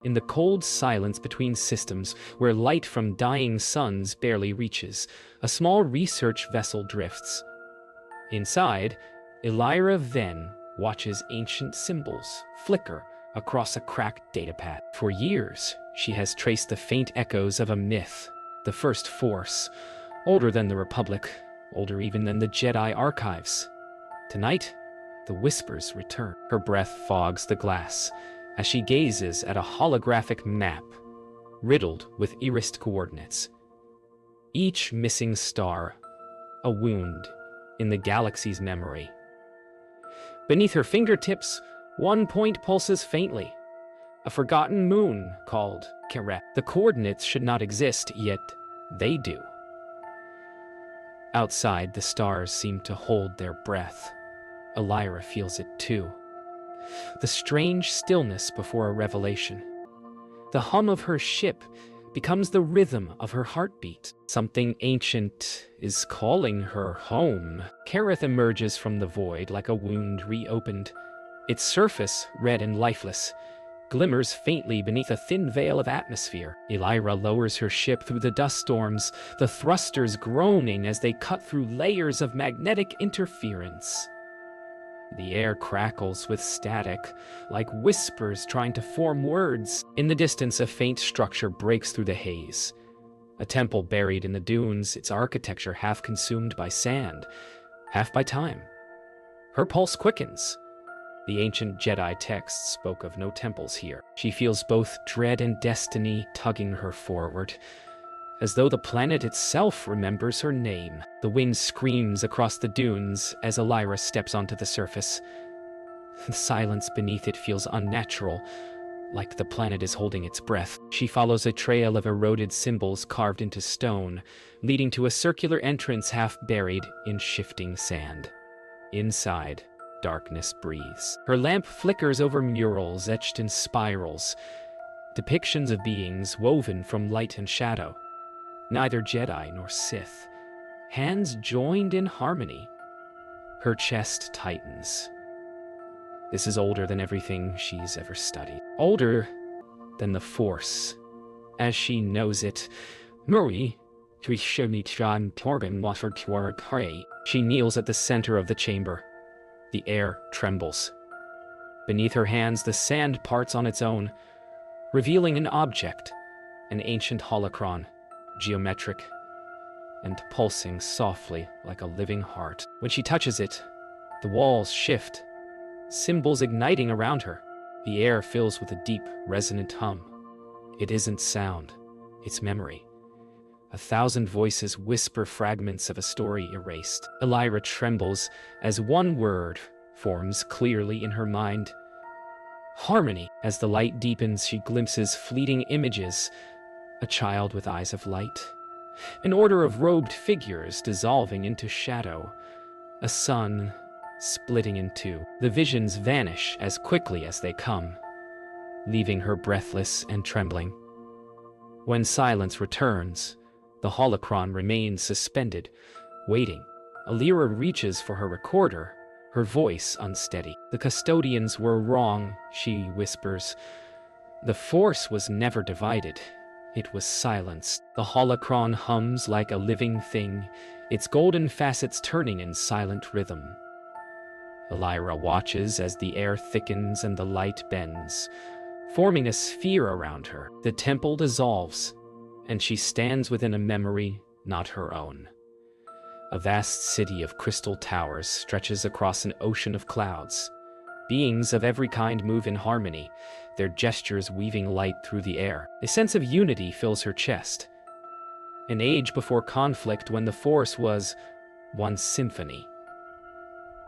In the cold silence between systems, where light from dying suns barely reaches, a small research vessel drifts. Inside, Elira Venn watches ancient symbols flicker across a cracked datapad. For years, she has traced the faint echoes of a myth, the First Force, older than the Republic, older even than the Jedi archives. Tonight, the whispers return. Her breath fogs the glass as she gazes at a holographic map riddled with erased coordinates. Each missing star, a wound in the galaxy's memory. Beneath her fingertips, one point pulses faintly, a forgotten moon called Keret. The coordinates should not exist, yet they do. Outside, the stars seem to hold their breath. Elira feels it too. The strange stillness before a revelation. The hum of her ship becomes the rhythm of her heartbeat. Something ancient is calling her home. Kareth emerges from the void like a wound reopened. Its surface, red and lifeless, glimmers faintly beneath a thin veil of atmosphere. Elira lowers her ship through the dust storms, the thrusters groaning as they cut through layers of magnetic interference. The air crackles with static, like whispers trying to form words. In the distance, a faint structure breaks through the haze. A temple buried in the dunes, its architecture half consumed by sand, half by time. Her pulse quickens. The ancient Jedi texts spoke of no temples here. She feels both dread and destiny tugging her forward, as though the planet itself remembers her name. The wind screams across the dunes as Elira steps onto the surface. The silence beneath it feels unnatural, like the planet is holding its breath. She follows a trail of eroded symbols carved into stone, leading to a circular entrance half buried in shifting sand. Inside, darkness breathes. Her lamp flickers over murals etched in spirals, depictions of beings woven from light and shadow. Neither Jedi nor Sith, hands joined in harmony. Her chest tightens. This is older than everything she's ever studied. Older than the Force, as she knows it. Murray, she kneels at the center of the chamber. The air trembles. Beneath her hands, the sand parts on its own, revealing an object, an ancient holocron, geometric and pulsing softly like a living heart. When she touches it, the walls shift, symbols igniting around her. The air fills with a deep, resonant hum. It isn't sound, it's memory. 1,000 voices whisper fragments of a story erased. Elira trembles as one word forms clearly in her mind. Harmony. As the light deepens, she glimpses fleeting images. A child with eyes of light. An order of robed figures dissolving into shadow. A sun splitting in two. The visions vanish as quickly as they come, leaving her breathless and trembling. When silence returns, the holocron remains suspended, waiting. Elira reaches for her recorder, her voice unsteady. The custodians were wrong, she whispers. The Force was never divided. It was silenced. The holocron hums like a living thing, its golden facets turning in silent rhythm. Elira watches as the air thickens and the light bends, forming a sphere around her. The temple dissolves, and she stands within a memory not her own. A vast city of crystal towers stretches across an ocean of clouds. Beings of every kind move in harmony, their gestures weaving light through the air. A sense of unity fills her chest. An age before conflict when the Force was one symphony.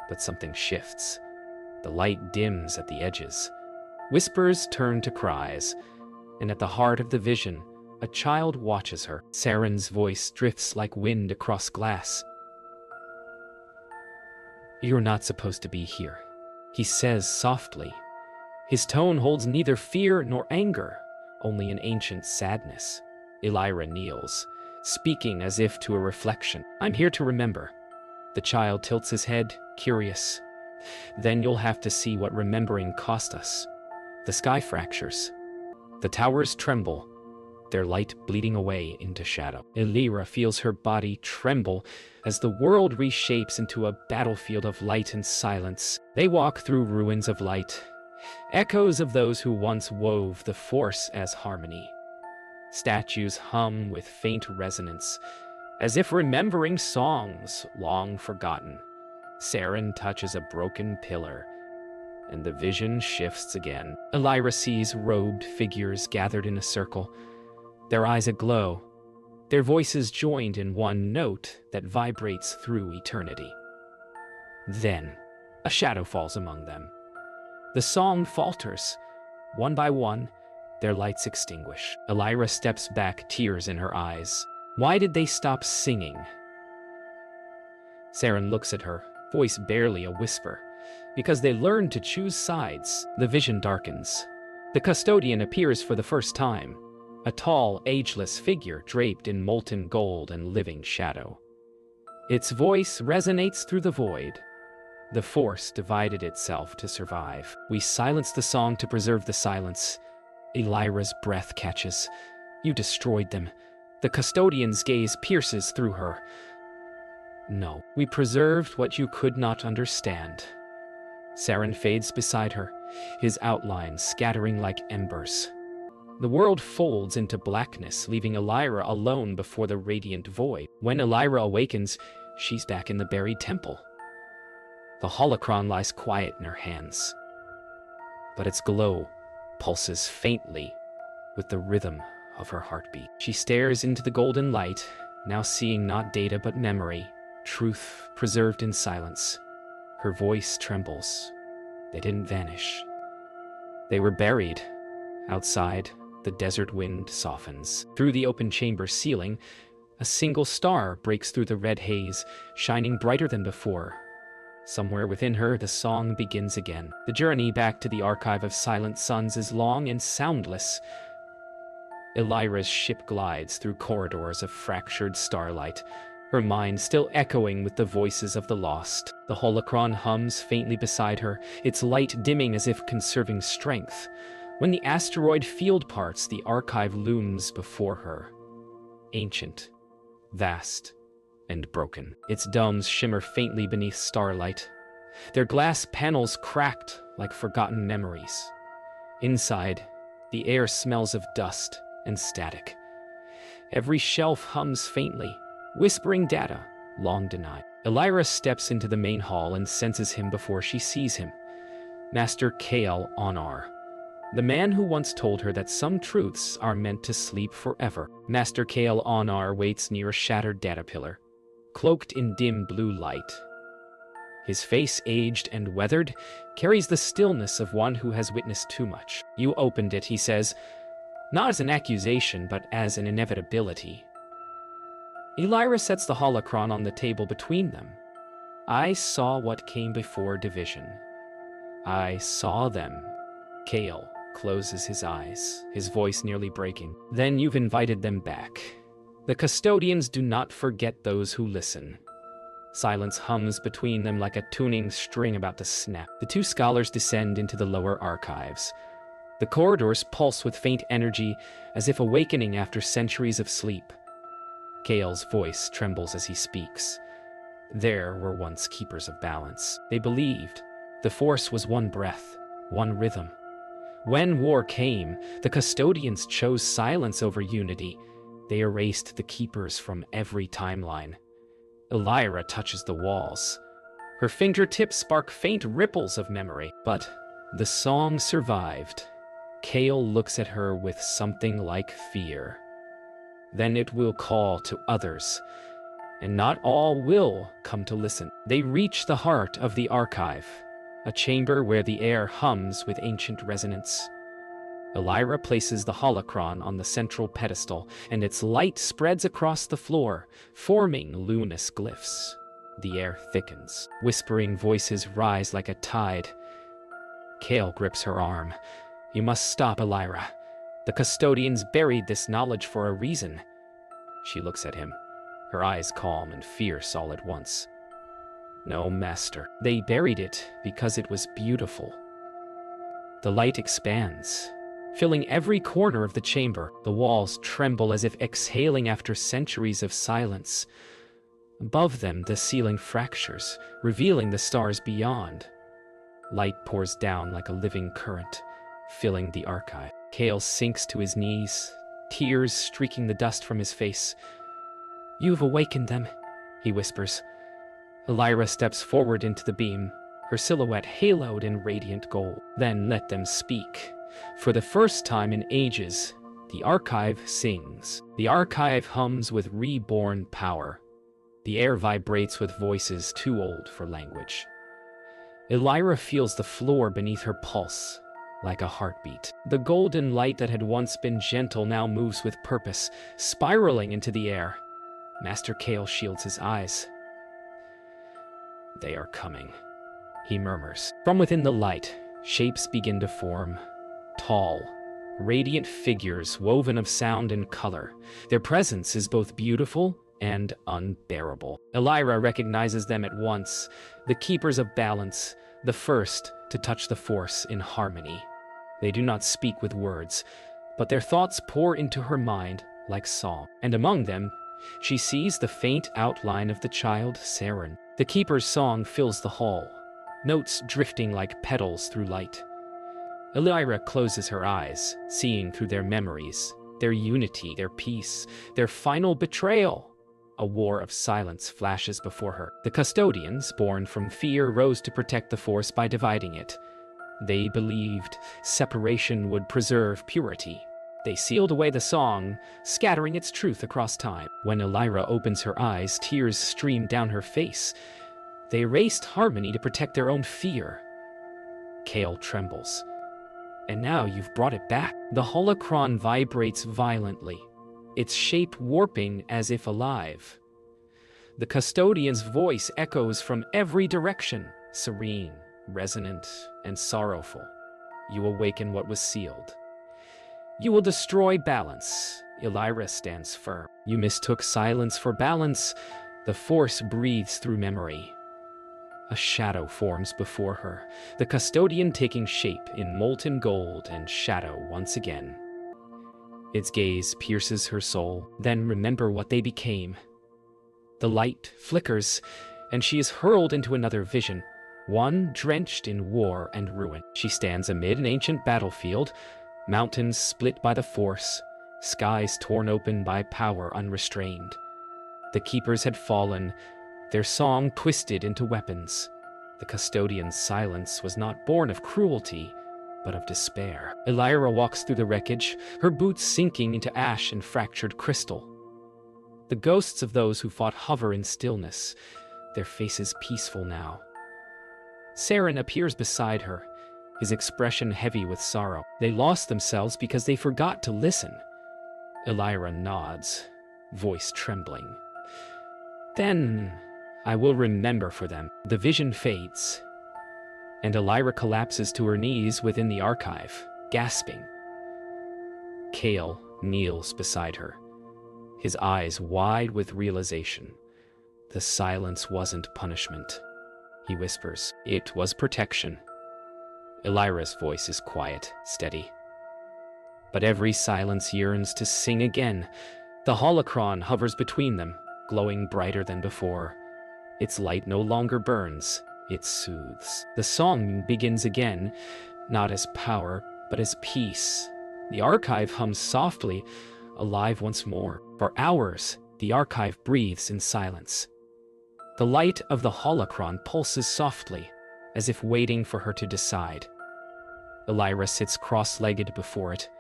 But something shifts. The light dims at the edges. Whispers turn to cries, and at the heart of the vision, a child watches her. Saren's voice drifts like wind across glass. "You're not supposed to be here," he says softly. His tone holds neither fear nor anger, only an ancient sadness. Elira kneels, speaking as if to a reflection. "I'm here to remember." The child tilts his head, curious. "Then you'll have to see what remembering cost us." The sky fractures. The towers tremble, their light bleeding away into shadow. Elira feels her body tremble as the world reshapes into a battlefield of light and silence. They walk through ruins of light, echoes of those who once wove the Force as harmony. Statues hum with faint resonance, as if remembering songs long forgotten. Saren touches a broken pillar, and the vision shifts again. Elira sees robed figures gathered in a circle, their eyes aglow, their voices joined in one note that vibrates through eternity. Then, a shadow falls among them. The song falters. One by one, their lights extinguish. Elira steps back, tears in her eyes. Why did they stop singing? Saren looks at her, voice barely a whisper. Because they learned to choose sides. The vision darkens. The custodian appears for the first time, a tall, ageless figure draped in molten gold and living shadow. Its voice resonates through the void. The Force divided itself to survive. We silence the song to preserve the silence. Elira's breath catches. You destroyed them. The custodian's gaze pierces through her. No, we preserved what you could not understand. Saren fades beside her, his outline scattering like embers. The world folds into blackness, leaving Elira alone before the radiant void. When Elira awakens, she's back in the buried temple. The holocron lies quiet in her hands, but its glow pulses faintly with the rhythm of her heartbeat. She stares into the golden light, now seeing not data but memory, truth preserved in silence. Her voice trembles. They didn't vanish. They were buried. Outside, the desert wind softens. Through the open chamber ceiling, a single star breaks through the red haze, shining brighter than before. Somewhere within her, the song begins again. The journey back to the archive of silent suns is long and soundless. Elira's ship glides through corridors of fractured starlight, her mind still echoing with the voices of the lost. The holocron hums faintly beside her, its light dimming as if conserving strength. When the asteroid field parts, the archive looms before her. Ancient, vast, and broken. Its domes shimmer faintly beneath starlight, their glass panels cracked like forgotten memories. Inside, the air smells of dust and static. Every shelf hums faintly, whispering data long denied. Elira steps into the main hall and senses him before she sees him. Master Kael Onar, the man who once told her that some truths are meant to sleep forever. Master Kael Onar waits near a shattered data pillar, cloaked in dim blue light. His face, aged and weathered, carries the stillness of one who has witnessed too much. You opened it, he says, not as an accusation, but as an inevitability. Elira sets the holocron on the table between them. I saw what came before division. I saw them. Kael closes his eyes, his voice nearly breaking. Then you've invited them back. The custodians do not forget those who listen. Silence hums between them like a tuning string about to snap. The two scholars descend into the lower archives. The corridors pulse with faint energy, as if awakening after centuries of sleep. Kael's voice trembles as he speaks. There were once keepers of balance. They believed the Force was one breath, one rhythm. When war came, the custodians chose silence over unity. They erased the keepers from every timeline. Elira touches the walls. Her fingertips spark faint ripples of memory. But the song survived. Kael looks at her with something like fear. Then it will call to others, and not all will come to listen. They reach the heart of the archive, a chamber where the air hums with ancient resonance. Elira places the holocron on the central pedestal, and its light spreads across the floor, forming luminous glyphs. The air thickens. Whispering voices rise like a tide. Kael grips her arm. You must stop, Elira. The custodians buried this knowledge for a reason. She looks at him, her eyes calm and fierce all at once. No, Master. They buried it because it was beautiful. The light expands. filling every corner of the chamber. The walls tremble as if exhaling after centuries of silence. Above them, the ceiling fractures, revealing the stars beyond. Light pours down like a living current, filling the archive. Kale sinks to his knees, tears streaking the dust from his face. "You've awakened them," he whispers. Elira steps forward into the beam, her silhouette haloed in radiant gold. "Then let them speak." For the first time in ages, the archive sings. The archive hums with reborn power. The air vibrates with voices too old for language. Elira feels the floor beneath her pulse, like a heartbeat. The golden light that had once been gentle now moves with purpose, spiraling into the air. Master Kale shields his eyes. "They are coming," he murmurs. From within the light, shapes begin to form. Tall, radiant figures woven of sound and color. Their presence is both beautiful and unbearable. Elira recognizes them at once, the keepers of balance, the first to touch the Force in harmony. They do not speak with words, but their thoughts pour into her mind like song. And among them, she sees the faint outline of the child Saren. The keeper's song fills the hall, notes drifting like petals through light. Elira closes her eyes, seeing through their memories, their unity, their peace, their final betrayal. A war of silence flashes before her. The custodians, born from fear, rose to protect the Force by dividing it. They believed separation would preserve purity. They sealed away the song, scattering its truth across time. When Elira opens her eyes, tears stream down her face. They erased harmony to protect their own fear. Kale trembles. "And now you've brought it back." The holocron vibrates violently, its shape warping as if alive. The custodian's voice echoes from every direction, serene, resonant, and sorrowful. "You awaken what was sealed. You will destroy balance." Elira stands firm. "You mistook silence for balance." The Force breathes through memory. A shadow forms before her, the custodian taking shape in molten gold and shadow once again. Its gaze pierces her soul. "Then remember what they became." The light flickers, and she is hurled into another vision, one drenched in war and ruin. She stands amid an ancient battlefield, mountains split by the Force, skies torn open by power unrestrained. The keepers had fallen, their song twisted into weapons. The custodian's silence was not born of cruelty, but of despair. Elira walks through the wreckage, her boots sinking into ash and fractured crystal. The ghosts of those who fought hover in stillness, their faces peaceful now. Saren appears beside her, his expression heavy with sorrow. They lost themselves because they forgot to listen. Elira nods, voice trembling. "Then I will remember for them." The vision fades, and Elira collapses to her knees within the archive, gasping. Kale kneels beside her, his eyes wide with realization. The silence wasn't punishment, he whispers. It was protection. Elira's voice is quiet, steady. But every silence yearns to sing again. The holocron hovers between them, glowing brighter than before. Its light no longer burns, it soothes. The song begins again, not as power, but as peace. The archive hums softly, alive once more. For hours, the archive breathes in silence. The light of the holocron pulses softly, as if waiting for her to decide. Elira sits cross-legged before it,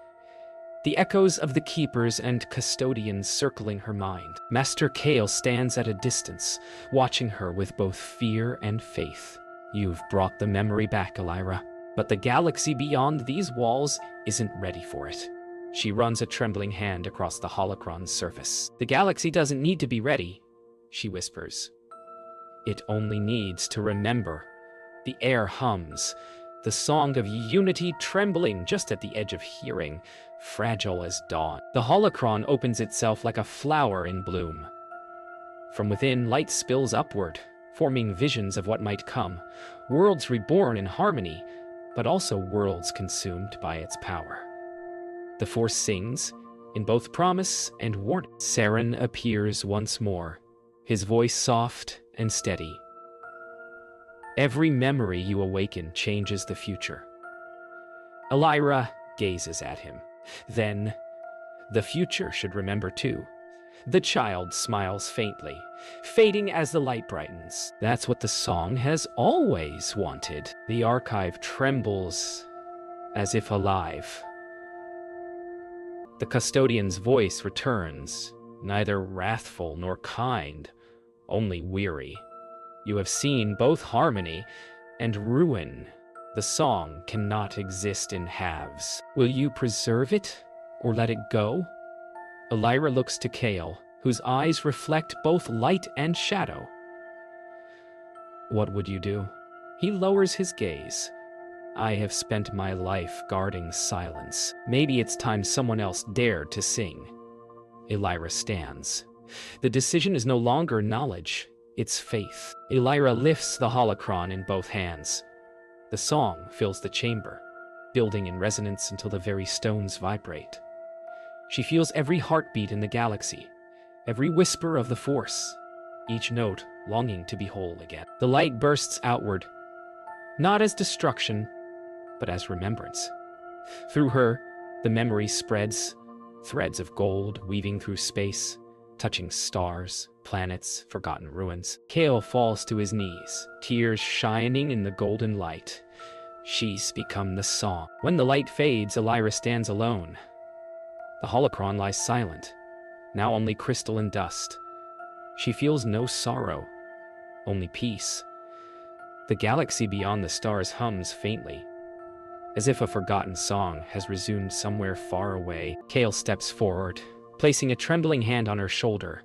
the echoes of the keepers and custodians circling her mind. Master Kale stands at a distance, watching her with both fear and faith. You've brought the memory back, Elira, but the galaxy beyond these walls isn't ready for it. She runs a trembling hand across the holocron's surface. The galaxy doesn't need to be ready, she whispers. It only needs to remember. The air hums, the song of unity trembling just at the edge of hearing, fragile as dawn. The holocron opens itself like a flower in bloom. From within, light spills upward, forming visions of what might come, worlds reborn in harmony, but also worlds consumed by its power. The Force sings, in both promise and warning. Saren appears once more, his voice soft and steady. Every memory you awaken changes the future. Elira gazes at him. Then, the future should remember too. The child smiles faintly, fading as the light brightens. That's what the song has always wanted. The archive trembles as if alive. The custodian's voice returns, neither wrathful nor kind, only weary. You have seen both harmony and ruin. The song cannot exist in halves. Will you preserve it or let it go? Elira looks to Kale, whose eyes reflect both light and shadow. What would you do? He lowers his gaze. I have spent my life guarding silence. Maybe it's time someone else dared to sing. Elira stands. The decision is no longer knowledge, it's faith. Elira lifts the holocron in both hands. The song fills the chamber, building in resonance until the very stones vibrate. She feels every heartbeat in the galaxy, every whisper of the Force, each note longing to be whole again. The light bursts outward, not as destruction, but as remembrance. Through her, the memory spreads, threads of gold weaving through space, touching stars, planets, forgotten ruins. Kale falls to his knees, tears shining in the golden light. She's become the song. When the light fades, Elira stands alone. The holocron lies silent, now only crystal and dust. She feels no sorrow, only peace. The galaxy beyond the stars hums faintly, as if a forgotten song has resumed somewhere far away. Kale steps forward, placing a trembling hand on her shoulder.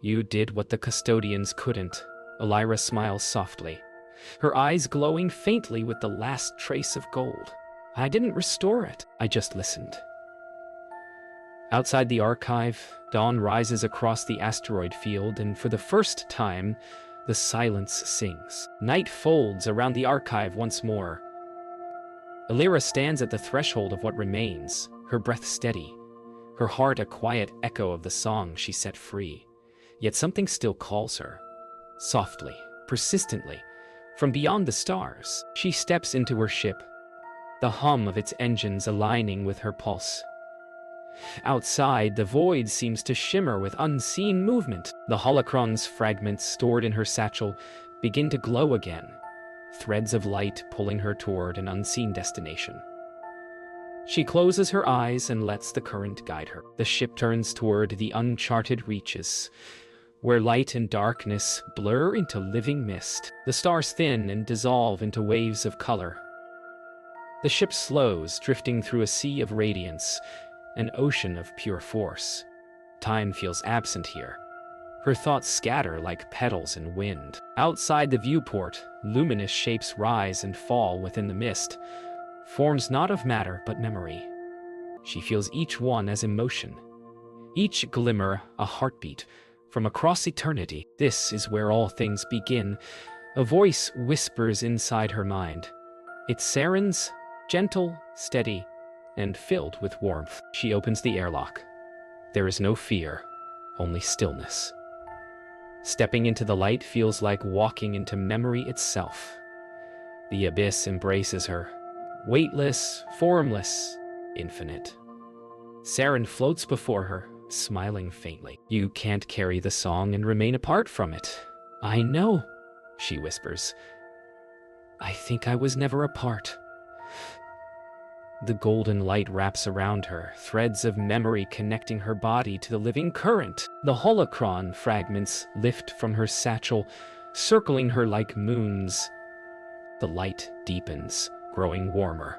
You did what the custodians couldn't. Elira smiles softly, her eyes glowing faintly with the last trace of gold. I didn't restore it, I just listened. Outside the archive, dawn rises across the asteroid field, and for the first time, the silence sings. Night folds around the archive once more. Elira stands at the threshold of what remains, her breath steady, her heart a quiet echo of the song she set free. Yet something still calls her, softly, persistently, from beyond the stars. She steps into her ship, the hum of its engines aligning with her pulse. Outside, the void seems to shimmer with unseen movement. The holocron's fragments stored in her satchel begin to glow again, threads of light pulling her toward an unseen destination. She closes her eyes and lets the current guide her. The ship turns toward the uncharted reaches, where light and darkness blur into living mist. The stars thin and dissolve into waves of color. The ship slows, drifting through a sea of radiance, an ocean of pure force. Time feels absent here. Her thoughts scatter like petals in wind. Outside the viewport, luminous shapes rise and fall within the mist, forms not of matter but memory. She feels each one as emotion, each glimmer a heartbeat from across eternity. This is where all things begin. A voice whispers inside her mind. It's Saren's, gentle, steady, and filled with warmth. She opens the airlock. There is no fear, only stillness. Stepping into the light feels like walking into memory itself. The abyss embraces her, weightless, formless, infinite. Saren floats before her, smiling faintly. You can't carry the song and remain apart from it. I know, she whispers. I think I was never apart. The golden light wraps around her, threads of memory connecting her body to the living current. The holocron fragments lift from her satchel, circling her like moons. The light deepens, growing warmer.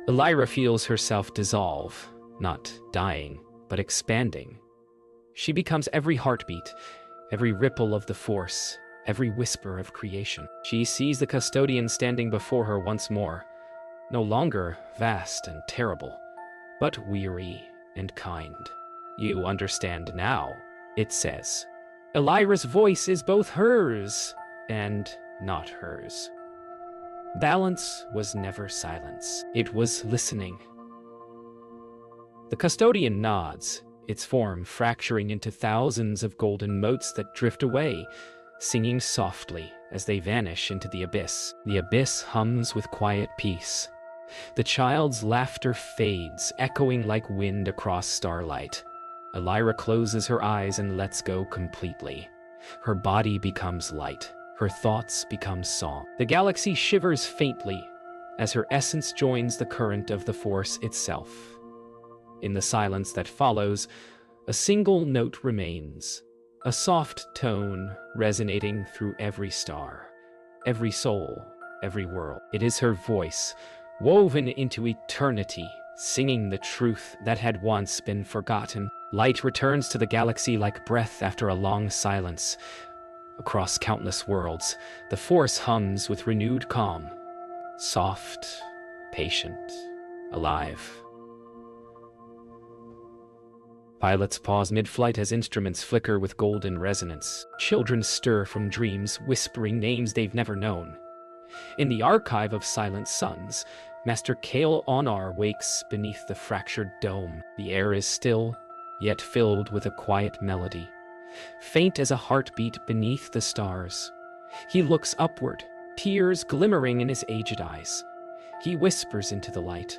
Elira feels herself dissolve, not dying, but expanding. She becomes every heartbeat, every ripple of the Force, every whisper of creation. She sees the custodian standing before her once more, no longer vast and terrible, but weary and kind. You understand now, it says. Elira's voice is both hers and not hers. Balance was never silence. It was listening. The custodian nods, its form fracturing into thousands of golden motes that drift away, singing softly as they vanish into the abyss. The abyss hums with quiet peace. The child's laughter fades, echoing like wind across starlight. Elira closes her eyes and lets go completely. Her body becomes light. Her thoughts become song. The galaxy shivers faintly as her essence joins the current of the Force itself. In the silence that follows, a single note remains, a soft tone resonating through every star, every soul, every world. It is her voice, woven into eternity, singing the truth that had once been forgotten. Light returns to the galaxy like breath after a long silence. Across countless worlds, the Force hums with renewed calm, soft, patient, alive. Pilots pause mid-flight as instruments flicker with golden resonance. Children stir from dreams, whispering names they've never known. In the archive of Silent Suns, Master Kale Onar wakes beneath the fractured dome. The air is still, yet filled with a quiet melody, faint as a heartbeat beneath the stars. He looks upward, tears glimmering in his aged eyes. He whispers into the light,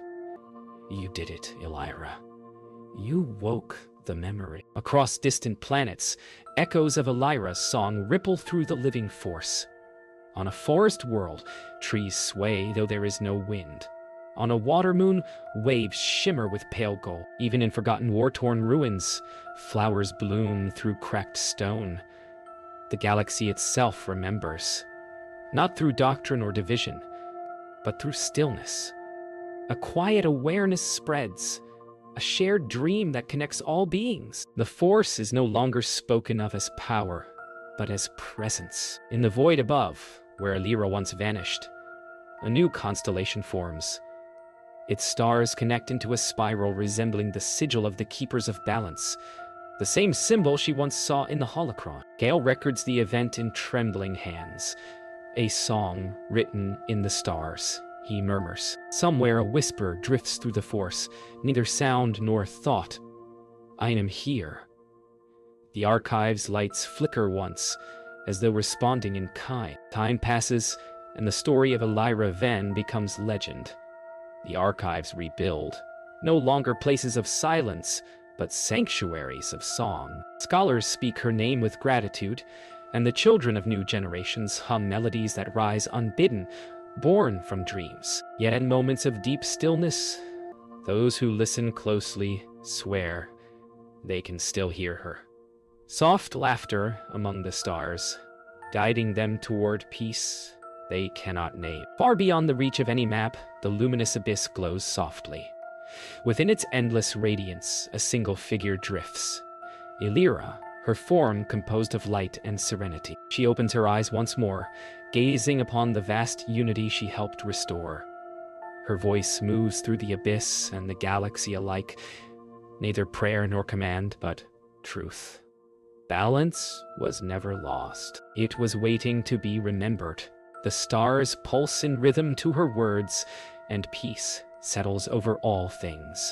"You did it, Elira. You woke the memory." Across distant planets, echoes of Elira's song ripple through the living Force. On a forest world, trees sway though there is no wind. On a water moon, waves shimmer with pale gold. Even in forgotten war-torn ruins, flowers bloom through cracked stone. The galaxy itself remembers, not through doctrine or division, but through stillness. A quiet awareness spreads, a shared dream that connects all beings. The Force is no longer spoken of as power, but as presence. In the void above, where Elira once vanished, a new constellation forms. Its stars connect into a spiral resembling the sigil of the Keepers of Balance, the same symbol she once saw in the holocron. Gale records the event in trembling hands, a song written in the stars. He murmurs. Somewhere a whisper drifts through the Force, neither sound nor thought. "I am here." The archive's lights flicker once, as though responding in kind. Time passes, and the story of Elira Ven becomes legend. The archives rebuild, no longer places of silence, but sanctuaries of song. Scholars speak her name with gratitude, and the children of new generations hum melodies that rise unbidden, born from dreams. Yet in moments of deep stillness, those who listen closely swear they can still hear her. Soft laughter among the stars, guiding them toward peace they cannot name. Far beyond the reach of any map, the luminous abyss glows softly. Within its endless radiance, a single figure drifts. Elira, her form composed of light and serenity. She opens her eyes once more, gazing upon the vast unity she helped restore. Her voice moves through the abyss and the galaxy alike, neither prayer nor command, but truth. Balance was never lost. It was waiting to be remembered. The stars pulse in rhythm to her words, and peace settles over all things.